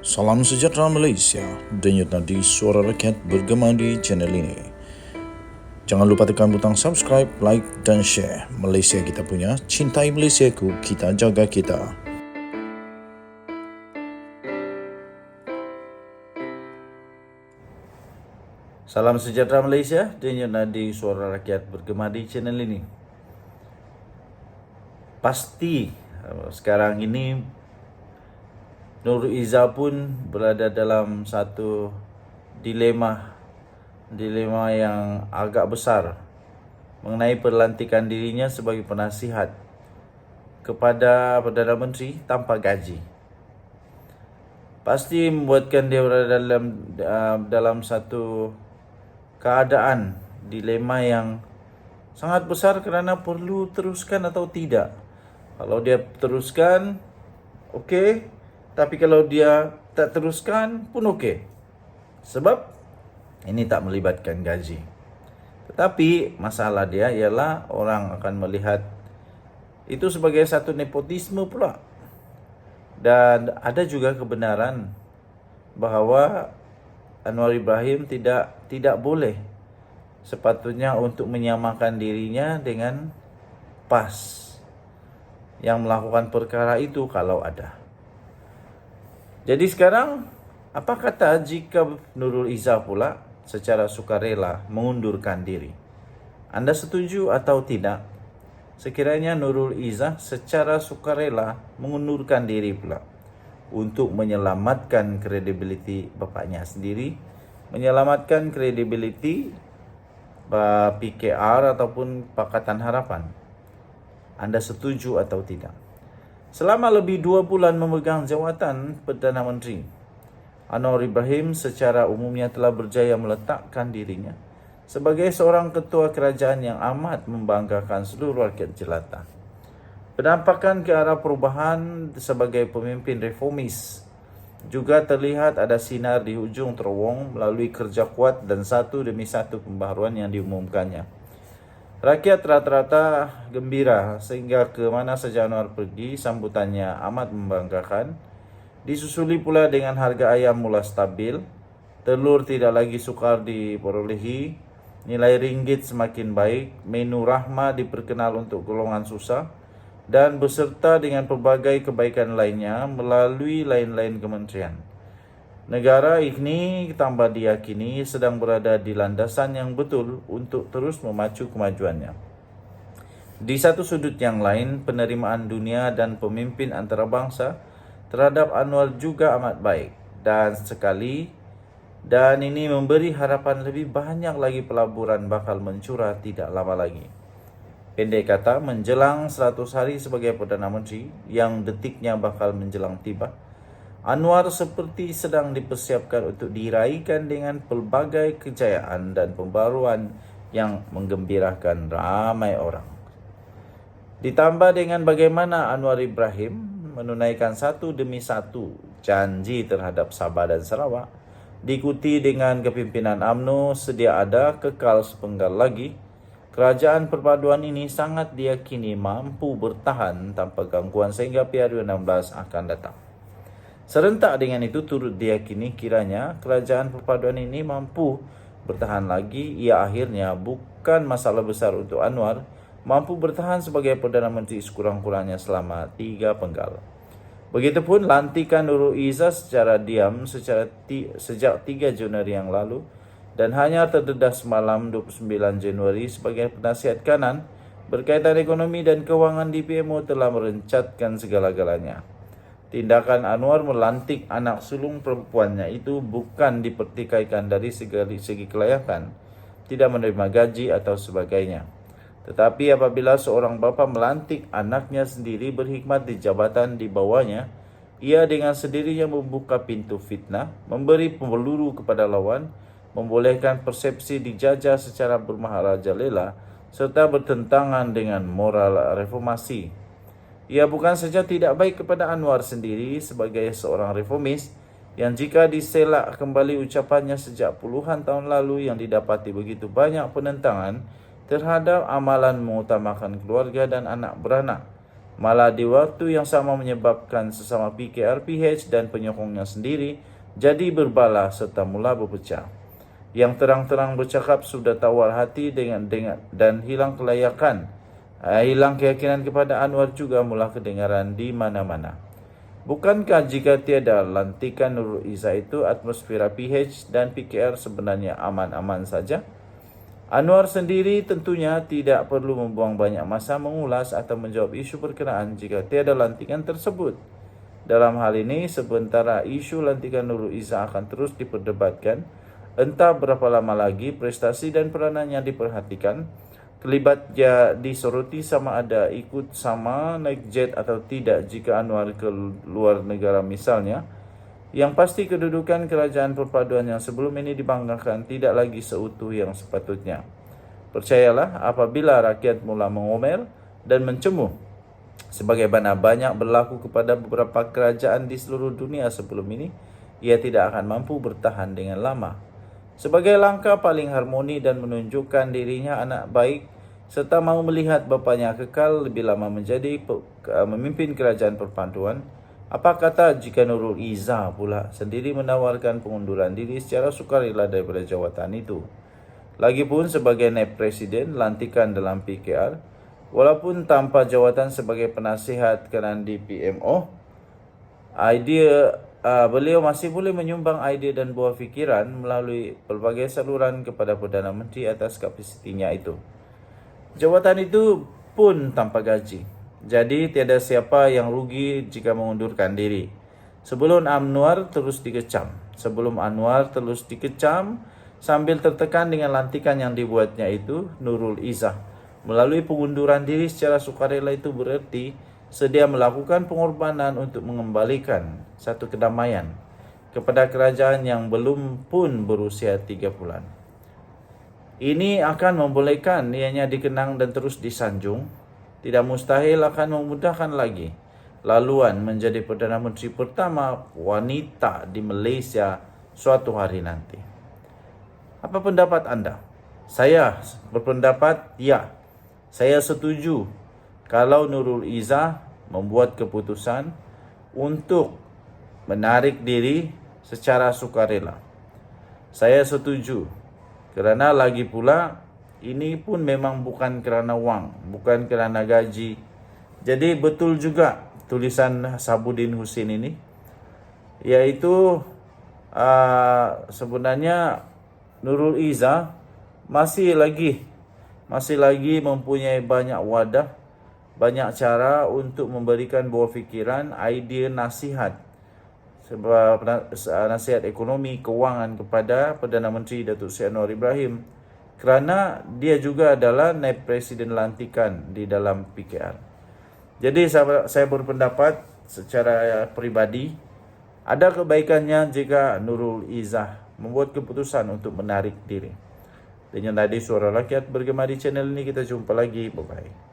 Salam sejahtera Malaysia, denyut nadi suara rakyat bergema di channel ini. Jangan lupa tekan butang subscribe, like dan share. Malaysia kita punya, cintai Malaysiaku, kita jaga kita. Salam sejahtera Malaysia, denyut nadi suara rakyat bergema di channel ini. Pasti sekarang ini Nurul Izzah pun berada dalam satu dilema yang agak besar mengenai pelantikan dirinya sebagai penasihat kepada Perdana Menteri tanpa gaji. Pasti membuatkan dia berada dalam satu keadaan dilema yang sangat besar kerana perlu teruskan atau tidak. Kalau dia teruskan, okey. Tapi kalau dia tak teruskan pun okey. Sebab ini tak melibatkan gaji. Tetapi masalah dia ialah orang akan melihat itu sebagai satu nepotisme pula. Dan ada juga kebenaran bahawa Anwar Ibrahim tidak boleh sepatutnya untuk menyamakan dirinya dengan PAS yang melakukan perkara itu kalau ada. Jadi sekarang, apa kata jika Nurul Izzah pula secara sukarela mengundurkan diri? Anda setuju atau tidak? Sekiranya Nurul Izzah secara sukarela mengundurkan diri pula untuk menyelamatkan kredibiliti bapaknya sendiri, menyelamatkan kredibiliti PKR ataupun Pakatan Harapan. Anda setuju atau tidak? Selama lebih 2 bulan memegang jawatan Perdana Menteri, Anwar Ibrahim secara umumnya telah berjaya meletakkan dirinya sebagai seorang ketua kerajaan yang amat membanggakan seluruh rakyat jelata. Penampakan ke arah perubahan sebagai pemimpin reformis juga terlihat ada sinar di hujung terowong melalui kerja kuat dan satu demi satu pembaharuan yang diumumkannya. Rakyat rata-rata gembira sehingga ke mana saja Anwar pergi sambutannya amat membanggakan. Disusuli pula dengan harga ayam mula stabil, telur tidak lagi sukar diperolehi, nilai ringgit semakin baik, menu Rahma diperkenal untuk golongan susah dan beserta dengan pelbagai kebaikan lainnya melalui lain-lain kementerian. Negara ini tambah diyakini sedang berada di landasan yang betul untuk terus memacu kemajuannya. Di satu sudut yang lain, penerimaan dunia dan pemimpin antarabangsa terhadap Anwar juga amat baik dan ini memberi harapan lebih banyak lagi pelaburan bakal mencurah tidak lama lagi. Pendek kata, menjelang 100 hari sebagai Perdana Menteri yang detiknya bakal menjelang tiba, Anwar seperti sedang dipersiapkan untuk diraikan dengan pelbagai kejayaan dan pembaruan yang menggembirakan ramai orang. Ditambah dengan bagaimana Anwar Ibrahim menunaikan satu demi satu janji terhadap Sabah dan Sarawak, diikuti dengan kepimpinan UMNO sedia ada kekal sepenggal lagi, kerajaan perpaduan ini sangat diyakini mampu bertahan tanpa gangguan sehingga PRU16 akan datang. Serentak dengan itu turut diyakini kiranya kerajaan perpaduan ini mampu bertahan lagi, ia akhirnya bukan masalah besar untuk Anwar mampu bertahan sebagai Perdana Menteri sekurang-kurangnya selama 3 penggal. Begitupun lantikan Nurul Izzah secara diam sejak 3 Januari yang lalu dan hanya terdedah semalam 29 Januari sebagai penasihat kanan berkaitan ekonomi dan kewangan di PMO telah merencatkan segala-galanya. Tindakan Anwar melantik anak sulung perempuannya itu bukan dipertikaikan dari segi kelayakan, tidak menerima gaji atau sebagainya. Tetapi apabila seorang bapa melantik anaknya sendiri berhikmat di jabatan di bawahnya, ia dengan sendirinya membuka pintu fitnah, memberi peluru kepada lawan, membolehkan persepsi dijajah secara bermaharajalela, serta bertentangan dengan moral reformasi. Ia bukan saja tidak baik kepada Anwar sendiri sebagai seorang reformis yang jika diselak kembali ucapannya sejak puluhan tahun lalu yang didapati begitu banyak penentangan terhadap amalan mengutamakan keluarga dan anak beranak, Malah di waktu yang sama menyebabkan sesama PKR, PH dan penyokongnya sendiri jadi berbalah serta mula berpecah. Yang terang-terang bercakap sudah tawar hati dengan dan hilang kelayakan, hilang keyakinan kepada Anwar juga mula kedengaran di mana-mana. Bukankah jika tiada lantikan Nurul Izzah itu atmosfera PH dan PKR sebenarnya aman-aman saja? Anwar sendiri tentunya tidak perlu membuang banyak masa mengulas atau menjawab isu berkenaan jika tiada lantikan tersebut. Dalam hal ini, sementara isu lantikan Nurul Izzah akan terus diperdebatkan, entah berapa lama lagi prestasi dan peranannya diperhatikan, terlibatnya disoroti sama ada ikut sama naik jet atau tidak jika Anwar ke luar negara misalnya. Yang pasti kedudukan kerajaan perpaduan yang sebelum ini dibanggakan tidak lagi seutuh yang sepatutnya. Percayalah, apabila rakyat mula mengomel dan mencemuh, sebagaimana banyak berlaku kepada beberapa kerajaan di seluruh dunia sebelum ini, ia tidak akan mampu bertahan dengan lama. Sebagai langkah paling harmoni dan menunjukkan dirinya anak baik, serta mau melihat bapaknya kekal lebih lama menjadi memimpin kerajaan perpaduan, apa kata jika Nurul Izzah pula sendiri menawarkan pengunduran diri secara sukarela daripada jawatan itu? Lagipun sebagai naib presiden lantikan dalam PKR, walaupun tanpa jawatan sebagai penasihat kanan di PMO, beliau masih boleh menyumbang idea dan buah fikiran melalui pelbagai saluran kepada Perdana Menteri atas kapasitinya itu. Jawatan itu pun tanpa gaji. Jadi tiada siapa yang rugi jika mengundurkan diri. Sebelum Anwar terus dikecam sambil tertekan dengan lantikan yang dibuatnya itu, Nurul Izzah melalui pengunduran diri secara sukarela itu berarti sedia melakukan pengorbanan untuk mengembalikan satu kedamaian kepada kerajaan yang belum pun berusia 3 bulan. Ini akan membolehkan ianya dikenang dan terus disanjung. Tidak mustahil akan memudahkan lagi laluan menjadi Perdana Menteri pertama wanita di Malaysia suatu hari nanti. Apa pendapat anda? Saya berpendapat ya. Saya setuju kalau Nurul Izzah membuat keputusan untuk menarik diri secara sukarela. Saya setuju. Kerana lagi pula ini pun memang bukan kerana wang, bukan kerana gaji. Jadi betul juga tulisan Sabuddin Husin ini, yaitu sebenarnya Nurul Izzah masih lagi mempunyai banyak wadah, banyak cara untuk memberikan buah fikiran, idea, nasihat sebab nasihat ekonomi, kewangan kepada Perdana Menteri Datuk Seri Anwar Ibrahim, kerana dia juga adalah naib presiden lantikan di dalam PKR. Jadi saya berpendapat secara peribadi, ada kebaikannya jika Nurul Izzah membuat keputusan untuk menarik diri. Dengan tadi Suara Rakyat bergema di channel ini, kita jumpa lagi. Bye-bye.